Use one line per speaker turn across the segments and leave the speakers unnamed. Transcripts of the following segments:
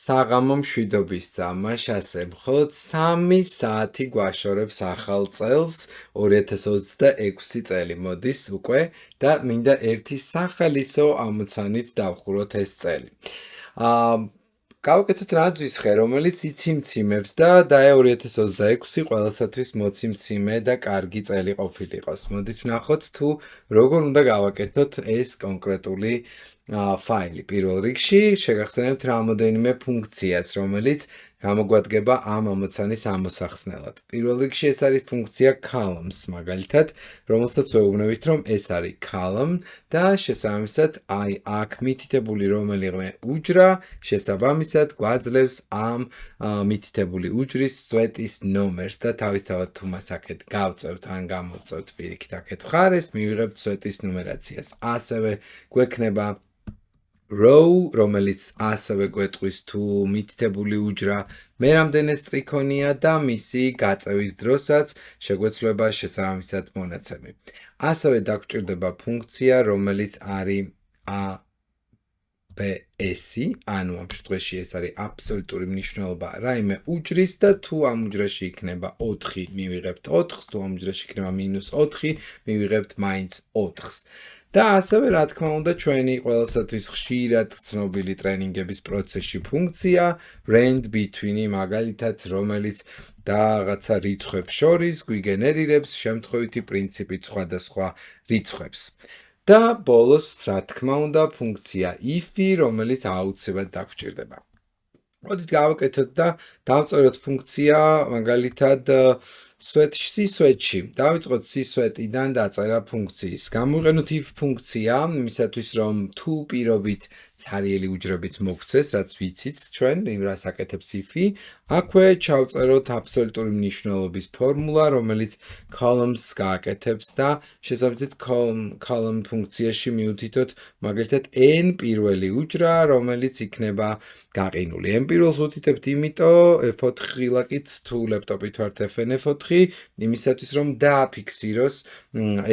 საღამო მშვიდობის წამაშ ასე მხოლოდ 3 საათი გვაშორებს ახალ წელს 2026 წელი მოდის უკვე და მინდა ერთი სახელისო ამოცანით დავხუროთ ეს წელი. გავაკეთოთ რაძვისხე, რომელიც იციმციმებს და 2026 ყველასათვის მოციმციმე და კარგი წელი ყოფილიყოს. მოდით ვნახოთ თუ როგორ უნდა გავაკეთოთ ეს კონკრეტული ფაილი. პირველ რიგში შეგახსენებთ რამოდენიმე ფუნქციას, რომელიც გამოგვადგება ამ ამოცანის ამოსახსნელად. პირველ რიგში ეს არის ფუნქცია columns, მაგალითად, რომელსაც ვეუბნებით, რომ ეს არის column და შესაბამისად აი აქ მითითებული რომელიმე უჯრა შესაბამისად გვაძლევს ამ მითითებული უჯრის წვეტის ნომერს და თავისთავად თუ მას აქეთ გავწევთ ან გამოვწევთ პირიქით აქეთ მხარეს, მივიღებთ წვეტის ნუმერაციას. ასევე გვექნება row, რომელიც ასევე გვეტყვის თუ მითითებული უჯრა მე რამდენი სტრიქონია და მისი გაწევის დროსაც შეგვეცვლება შესაბამისად მონაცემი. ასევე დაგვჭირდება ფუნქცია, რომელიც არის ABS, ანუ ამ შემთხვევაში ეს არის აბსოლუტური მნიშვნელობა რაიმე უჯრის და თუ ამ უჯრაში იქნება 4, მივიღებთ 4-ს, თუ ამ უჯრაში იქნება -4, მივიღებთ მაინც 4-ს. და ასევე რა თქმა უნდა ჩვენი ყველასათვის ხშირად ცნობილი ტრენინგების პროცესში ფუნქცია rand between, მაგალითად, რომელიც რაღაცა რიცხვებს შორის გვიგენერირებს შემთხვევითი პრინციპით სხვადასხვა რიცხვებს. და ბოლოს, რა თქმა უნდა, ფუნქცია if, რომელიც აუცილებლად დაგვჭირდება. მოდით გავაკეთოთ და დავწეროთ ფუნქცია, მაგალითად, სისვეტში. დავიწყოთ სისვეტიდან დაწერა ფუნქციის. გამოვიყენოთ if ფუნქცია, იმისათვის რომ თუ პირობით ცარიელი უჯრებიც მოგცეს, რაც ვიცით ჩვენ, იმ რას აკეთებს if-ი, აქვე ჩავწეროთ აბსოლუტური მნიშვნელობის ფორმულა, რომელიც columns გააკეთებს და შესაბამისად column ფუნქციაში მივუთითოთ მაგალითად n პირველი უჯრა, რომელიც იქნება გაყინული. n პირველს ვუთითებთ იმიტომ F4 ღილაკით თუ ლეპტოპით ვართ FN4, იმისათვის რომ დააფიქსიროს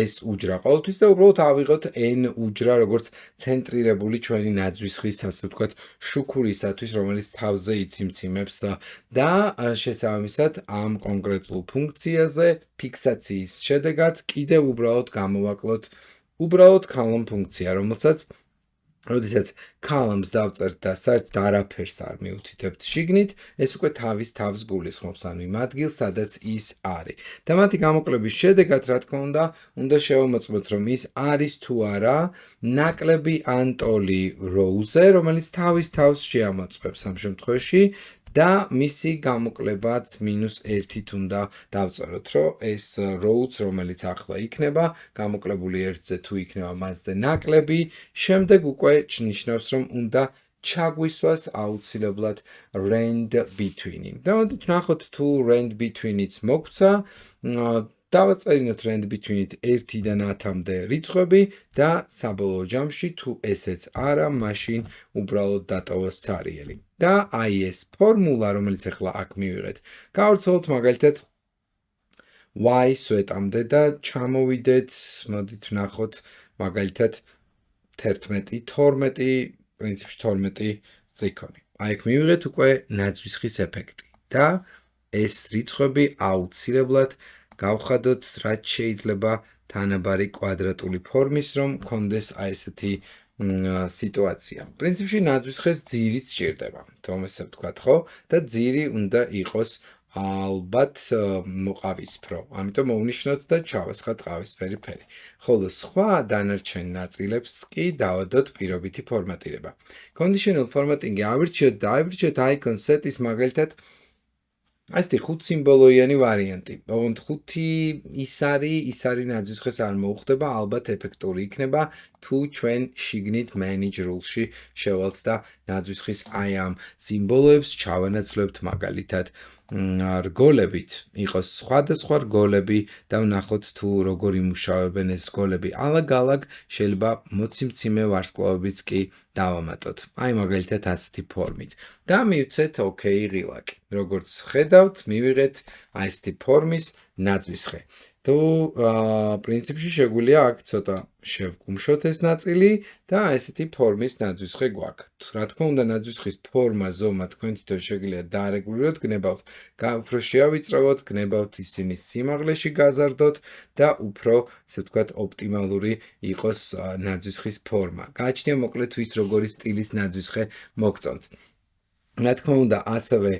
ეს უჯრა ყოველთვის და უბრალოდ ავიღოთ n უჯრა როგორც ცენტრირებული ჩვენი ნაძვისხის, ასე ვთქვათ, შუქურისათვის, რომელიც თავზე იციმციმებს და შესაბამისად ამ კონკრეტულ ფუნქციაზე ფიქსაციის შედეგად კიდევ უბრალოდ გამოვაკლოთ უბრალოდ column ფუნქცია, როდესაც columns დავწერთ და საერთოდ არაფერს არ მივუთითებთ შიგნით, ეს უკვე თავის თავს გულისხმობს, ანუ იმ ადგილს, სადაც ის არის. და მათი გამოკლების შედეგად, რა თქმა უნდა შევამოწმოთ, რომ ის არის თუ არა ნაკლები ანტოლი row-ზე, რომელიც თავის თავს შეამოწმებს ამ შემთხვევაში და მისი გამოკლებაც -1-ით უნდა დავწეროთ, რომ ეს row-ც, რომელიც ახლა იქნება, გამოკლებული 1-ზე თუ იქნება მასზე ნაკლები, შემდეგ უკვე ნიშნავს, რომ უნდა ჩაგვისვას აუცილებლად rand between. და მოდით ვნახოთ თუ rand between-იც მოგვცა, დავაწერინოთ rand between-ით 1-დან 10-მდე რიცხვები და საბოლოო ჯამში თუ ესეც არა, მაშინ უბრალოდ დატოვოს ცარიელი. და აი ეს ფორმულა, რომელიც ახლა აქ მივიღეთ, გავვრცელოთ მაგალითად y სვეტამდე და ჩამოვიდეთ, მოდით ვნახოთ მაგალითად 11, 12, პრინციპში 12 სტრიქონი. აი აქ მივიღეთ უკვე ნაძვისხის ეფექტი და ეს რიცხვები აუცილებლად გავხადოთ, რაც შეიძლება თანაბარი კვადრატული ფორმის, რომ გქონდეს აი ესეთი სიტუაცია. პრინციპში ნაძვისხეს ძირიც სჭირდება, რომ ესე ვთქვათ, ხო? და ძირი უნდა იყოს ალბათ მოყავისფრო. ამიტომ მოვნიშნოთ და ჩავასხათ ყავისფერი ფერი. ხოლო სხვა დანარჩენ ნაწილებს კი დავადოთ პირობითი ფორმატირება. Conditional formatting-ი ავირჩიოთ და ავირჩიოთ icon set-ის მაგალითად ასეთი 5 სიმბოლოიანი ვარიანტი. ოღონდ 5 ის არის ნაძვისხეს არ მოუხდება, ალბათ ეფექტური იქნება თუ ჩვენ შიგნით manage rules-ში შევალთ და ნაძვისხის აი ამ სიმბოლოებს ჩავანაცვლებთ მაგალითად რგოლებით, იყოს სხვადასხვა რგოლები და ვნახოთ თუ როგორ იმუშავებენ ეს რგოლები. ალაგ-ალაგ შეიძლება მოციმციმე ვარსკვლავებიც კი დავამატოთ. აი მაგალითად ასეთი ფორმით. და მივცეთ OK ღილაკი. როგორც ხედავთ, მივიღეთ აი ესეთი ფორმის ნაძვისხე. თუ პრინციპში შეგვიძლია აქ ცოტა შევკუმშოთ ეს ნაწილი და ესეთი ფორმის ნაძვისხე გვაქვს. რა თქმა უნდა, ნაძვისხის ფორმა, ზომა თქვენ თვითონ შეგიძლიათ დაარეგულიროთ, გნებავთ, უფრო შეავიწროვოთ, გნებავთ ისინი სიმაღლეში გაზარდოთ და უფრო, ესე ვთქვათ, ოპტიმალური იყოს ნაძვისხის ფორმა. გააჩნია მოკლედ თვის როგორი სტილის ნაძვისხე მოგწონთ. რა თქმა უნდა, ასევე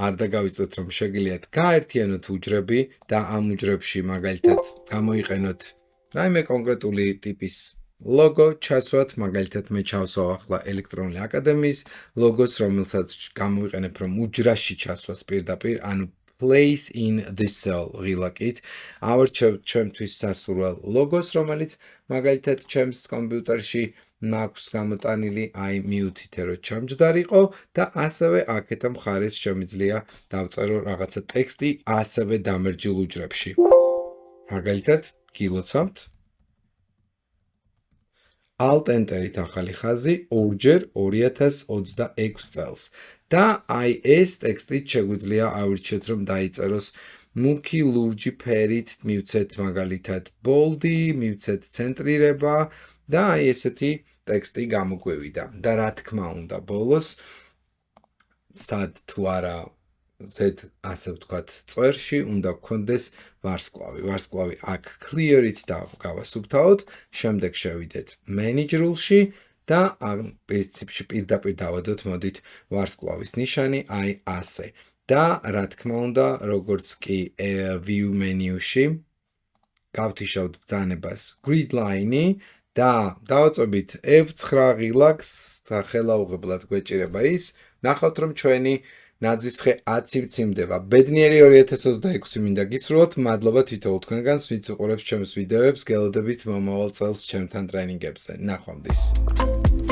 არ დაგავიწყდეთ, რომ შეგიძლიათ გააერთიანოთ უჯრები და ამ უჯრებში მაგალითად გამოიყენოთ რაიმე კონკრეტული ტიპის ლოგო ჩასვათ, მაგალითად მე ჩავსვავ ახლა ელექტრონული აკადემიის ლოგოს, რომელსაც გამოვიყენებ, რომ უჯრაში ჩასვას პირდაპირ, ანუ place in the cell ღილაკით. ავარჩევ ჩემთვის სასურველ ლოგოს, რომელიც მაგალითად ჩემს კომპიუტერში მაქვს გამოტანილი, აი მიუთითე რომ ჩამჯდარიყო და ასევე აქეთ მხარეს შემიძლია დავწერო რაღაცა ტექსტი ასევე დამერჯილ უჯრებში. მაგალითად, გილოცავთ Alt Enter-ით ახალი ხაზი ორჯერ 2026 წელს. და აი ეს ტექსტით შეგვიძლია ავირჩიოთ, რომ დაიწეროს მუქი ლურჯი ფერით, მივცეთ მაგალითად boldi, მივცეთ ცენტრირება და აი ესეთი ტექსტი გამოგვევიდა. და რა თქმა უნდა, ბოლოს სად თუ არა Z ასე ვთქვათ, წვერში უნდა გქონდეს ვარსკვლავი. ვარსკვლავი აქ clear-ით და გავასუფთავოთ, შემდეგ შევიდეთ manage-რულში და ამ პრინციპში პირდაპირ დავადოთ, მოდით ვარსკვლავის ნიშანი, აი ასე. და რა თქმა უნდა, როგორც კი view menu-ში გავთიშავთ ბრძანებას grid line-ი და დავაწვევით F9 ღილაკს და ხელაუღებლად გვეჭირება ის, ნახავთ რომ ჩვენი ნაძვისხე 10 მციმდება. ბედნიერი 2026 მინდა გიცრუოთ. მადლობა თითოეულ თქვენგანს, ვინც უყურებს ჩემს ვიდეოებს, გელოდებით მომავალ წელს ჩემთან ტრენინგებზე. ნახვამდის.